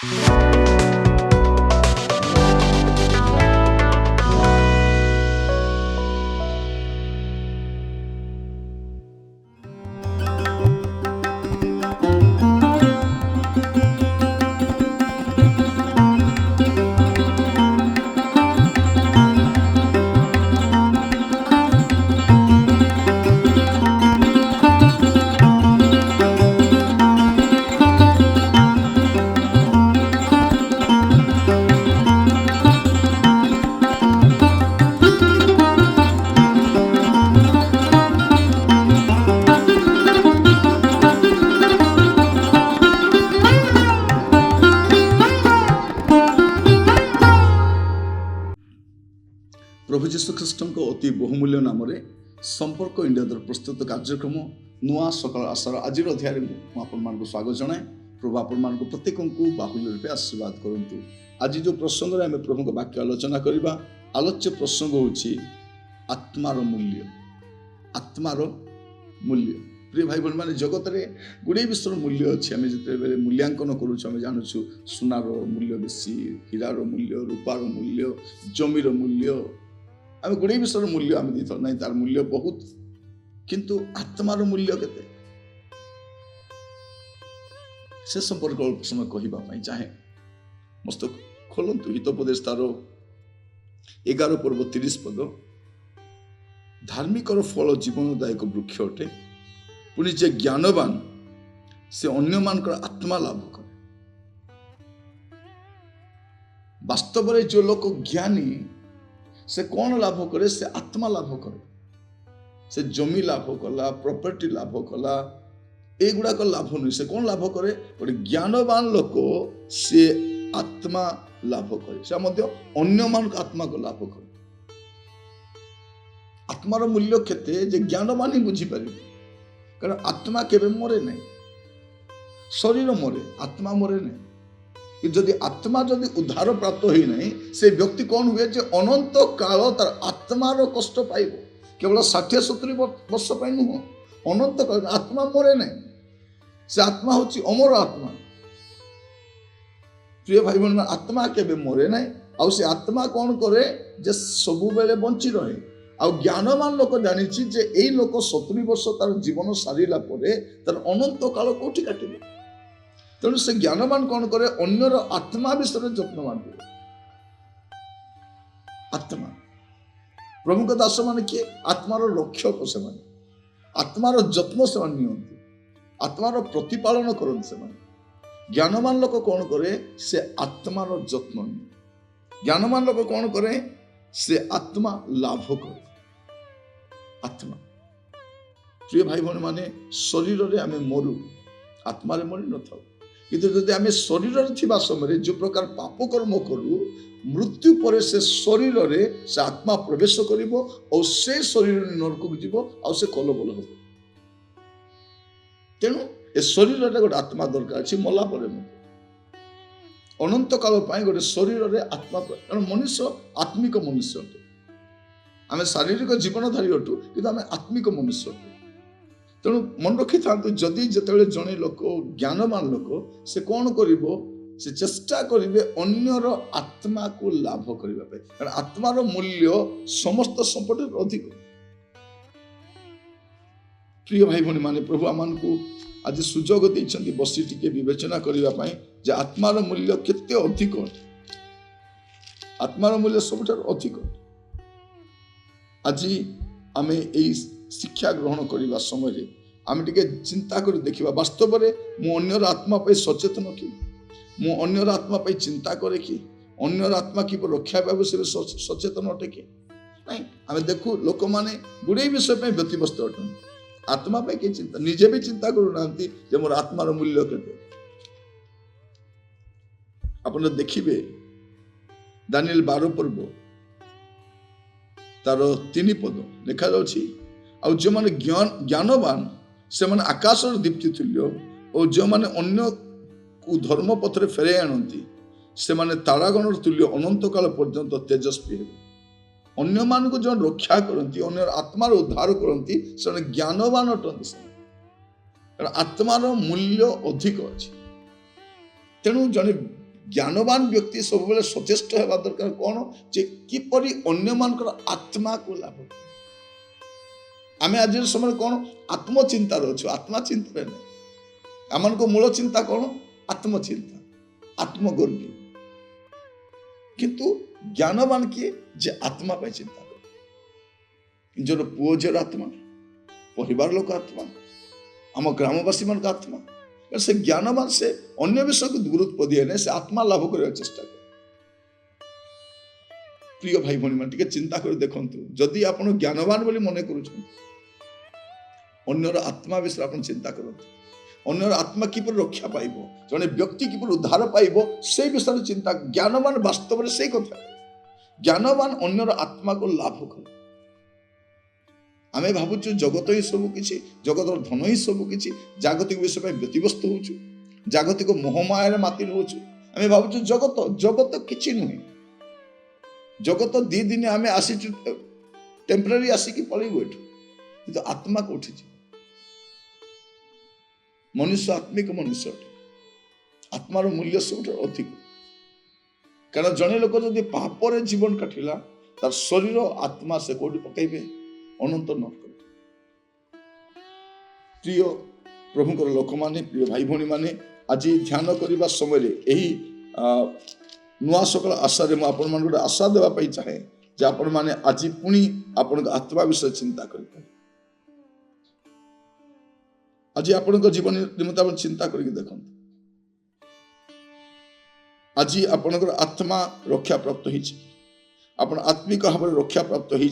प्रभु जीशु ख्रीष्ट अति बहुमूल्य नाम संपर्क इंडिया द्वारा प्रस्तुत कार्यक्रम नुआ सकाल आशार आज अध्याय में स्वागत जनाए। प्रभु आपण प्रत्येक को बाहुल्य रूपे आशीर्वाद करूँ। आज जो प्रसंग में प्रभु वाक्य आलोचना करवा आलोच्य प्रसंग होची आत्मार मूल्य। आत्मार मूल्य प्रिय भाई भाई मैंने जगत में गुड़े विषय मूल्य अच्छे। आम जो मूल्यांकन करुँ जानूँ सुनार मूल्य बेसी, हीरार मूल्य, रूपार मूल्य, जमीर मूल्य, आम गुड़े विषय मूल्य आम दी ना तार मूल्य बहुत, किंतु आत्मार मूल्य केते से संपर्क अल्प समय कहवाई चाहे। मस्त खोलतु हितोपदेश तार 11 पर्व 30 पद। धार्मिकर फल जीवनदायक वृक्ष अटे, पुणी जे ज्ञानवान से अन्य मानकर आत्मा लाभ करे। वास्तव में जो लोक ज्ञानी से कौन लाभ करे? से आत्मा लाभ करे। से जमी लाभ कला, प्रॉपर्टी लाभ कला, एगुड़ाक लाभ नहीं। से कौन लाभ करे? गोटे ज्ञानवान लोक से आत्मा लाभ करे। से अन्य मान आत्मा को लाभ करे। आत्मार मूल्य केते जे ज्ञानवान ही बुझी पारे। कारण आत्मा केबे मरे नहीं, शरीर मरे, आत्मा मरे नहीं। जदि आत्मा जदि उद्धार प्राप्त हो नहीं, से व्यक्ति कौन हुए? जे अनंत काल तार आत्मार कष्ट पाइब। केवल 60-70 वर्ष पर नुह, अनंत काल आत्मा मरे नहीं। से आत्मा होची अमर आत्मा। प्रिय भाई बहन, आत्मा केबे मरे नहीं। आउ से आत्मा कौन करे? जे सबु बेले बंची रहे। आ ज्ञानवान लोक जानी जे एई लोक 70 वर्ष तार जीवन सारिला परे तार अनंत काल कोठी काटिबे। तेणु से ज्ञानवान कौन करे? अन्यर आत्मा विषय जत्नवान हुए। आत्मा प्रमुख दास मान किए? आत्मार रक्षक से माने, आत्मार जत्न से नियंती, आत्मार प्रतिपालन करते से माने। ज्ञानवान लोक कौन करे? से आत्मार जत्न निये। ज्ञानवान लोक कौन करे? से आत्मा लाभ करे। आत्मा प्रिय भाई भाई माने शरीर रे आमे मरु, आत्मा रे मरि न थाउ। किंतु जदि आमे शरीर रे थिबा समय जो प्रकार पाप कर्म करू, मृत्यु पर से शरीर रे से आत्मा प्रवेश करिवो और से शरीर नरक को जीवो और से कलबल हो। तेणु ए शरीर रे गोटे आत्मा दरकार अछि। मला परे अनंत काल पाई गोटे शरीर रे आत्मा, कारण मनुष्य आत्मिक मनुष्य अटे। आम शारीरिक जीवनधारी अटू, किंतु आम आत्मिक मनुष्य अटू। तेणु मन रखी था, जदि जिते जड़े लोक ज्ञानवान लोक से कौन करिवो? से चेष्टा करिवे अन्यर आत्मा को लाभ करने। कारण आत्मार मूल्य समस्त संपत्ति अधिक। प्रिय भाई भनी माने प्रभु आमान को आज सुजोग देइछन्ति बसी टिके विवेचना करिवा पई जे आत्मार मूल्य केते अधिक। आत्मार मूल्य सबठार अधिक। आज आमे एई शिक्षा ग्रहण करने समय आम टे चिंता कर देखा, वास्तव में मु अन्यर आत्मा पे सचेतन कि? मु अन्यर आत्मा पे चिंता करे कि? अन्यर आत्मा कि रक्षा पाइब से सचेतन अटे कि? नहीं। आम देखू लोक मैंने गुड़े विषय पे व्यतिव्यस्त अटन। आत्मा पे कि चिंता, निजे भी चिंता करूना जे मोर आत्मार मूल्य केते। आपन देखिबे दानिएल 12 पर्व तार 3 पद लिखा जाउछि। आ जो माने ज्ञानवान से माने आकाशर दीप्ति तुल्य, और जो माने अन्य को धर्म पथरे फेरे आनती से माने तारागणर तुल्य अनंत काल पर्यंत तेजस्वी हेबे। अन्य मान को जो रक्षा करती, अन्य आत्मार उद्धार करती, से ज्ञानवान अटंती। आत्मार मूल्य अधिक अच्छे। तेणु जड़े ज्ञानवान व्यक्ति सब बेले सचेष्ट होगा दरकार कौन जे किपरि अन्य मानकर आत्मा को लाभ आम आज समय कौन आत्मचिंतार अच्छु आत्मा चिंता नहीं आम को मूल चिंता कौन आत्मचिंता आत्मगर्वी किंतु ज्ञानवान किए जे आत्मा पे चिंता कर निजर पुओ झीर आत्मा परिवार लोक आत्मा आम ग्रामवासी मान आत्मा से ज्ञानवान से अन्य विषय को गुरुत्व दिए नहीं से आत्मा लाभ करने चेष्टा कर प्रिय भाई भनी मान चिंता कर देखु जदि आप ज्ञानवान बोली मन कर अन्यर आत्मा विषय आप चिंता करते अन्यर आत्मा किपर रक्षा पाइब जड़े व्यक्ति किपर उद्धार पाइब से विषय चिंता ज्ञानवान वास्तव में से कथा ज्ञानवान अन्यर आत्मा को लाभ कर आमे भावुचु जगत ही सब किछि जगत धन ही सब किछि जागतिक विषय पे व्यतिव्यस्त होचु जागतिक मोहमाया माति होचु आमे भावुचु जगत जगत किछि नुहे जगत दी दिन आमे आसी टेम्पररी आसी की पळेबो एठु किंतु आत्मा कोठी छी मनुष्य आत्मिक मनुष्य आत्मार मूल्य सब अधिक कारण जने लोक जदि पापरे जीवन काटिला तार शरीर आत्मा से कोडी पकाइबे अनंत नरक प्रिय प्रभुकर लोक माने प्रिय भाई भौणी माने आज ध्यान करने समय यही नुआ सकाल आशा मुझे आपण मान गोटे आशा देवाई चाहे जे आपण मैंने आज पुणी आपण आत्मा विषय चिंता करें आज आपण जीवन निमित्त आप चिंता करके देखो आज आपणकर आत्मा रक्षा प्राप्त होती आत्मिक भाव रक्षा प्राप्त होती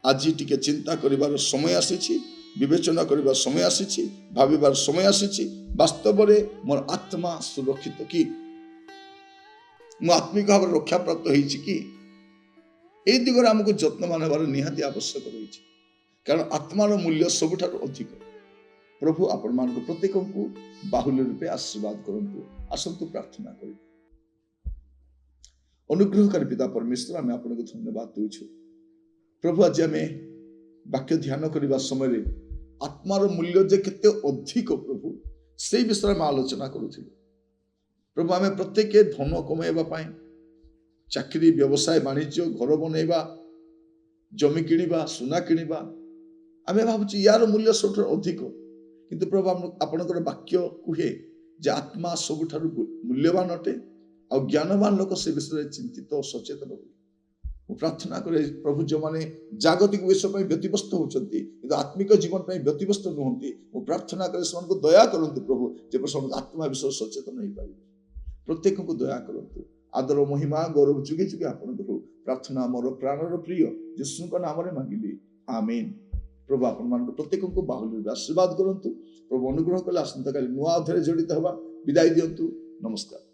आज टिके चिंता करिबार समय आसी विवेचना करिबार समय आसी भाविबार समय आसी वास्तव में मोर आत्मा सुरक्षित कि मो आत्मिक भाव रक्षा प्राप्त होती कि ए दिगरे आमको जत्नवान होबार निहाती आवश्यक रही कारण आत्मार मूल्य सबुठार अधिक प्रभु आपण मान प्रत्येक को बाहुल्य रूपे आशीर्वाद करंतु आसंतु प्रार्थना करी अनुग्रहकारी पिता परमेश्वर आम आपको धन्यवाद दूछु प्रभु आज आम वाक्य ध्यान करने समय आत्मार मूल्य जे केते अधिक प्रभु से विषय में आलोचना करूँ प्रभु आम प्रत्येक धन कमाइबा चाकरी व्यवसाय वाणिज्य घर बनइबा जमी किणवा सुना किणवा आम भावुँ यार मूल्य सब अधिक किंतु प्रभु आपणकर वाक्य कहे जे आत्मा सबुठार मूल्यवान अटे आ ज्ञानवान लोक से विषय चिंतित और सचेतन हुए प्रार्थना करे प्रभु जो माने जागतिक विषय पर व्यतिव्यस्त होचंती किंतु आत्मिक जीवन पर व्यतिव्यस्त नहंती वो प्रार्थना करे से उनको दया करंतु प्रभु जे पर आत्मा विषय सचेतन नहीं पाए प्रत्येक को दया करंतु आदर महिमा गौरव जुगे जुगे आपन प्रभु प्रार्थना मोर प्राणर प्रिय यीशु का नाम रे मांगिली आमीन प्रभु आपण मान प्रत्येक को बाहुल्य आशीर्वाद करंतु प्रभु अनुग्रह कले आसंता काली नुआ अध्याय जड़ित हवा विदाय दियंतु नमस्कार।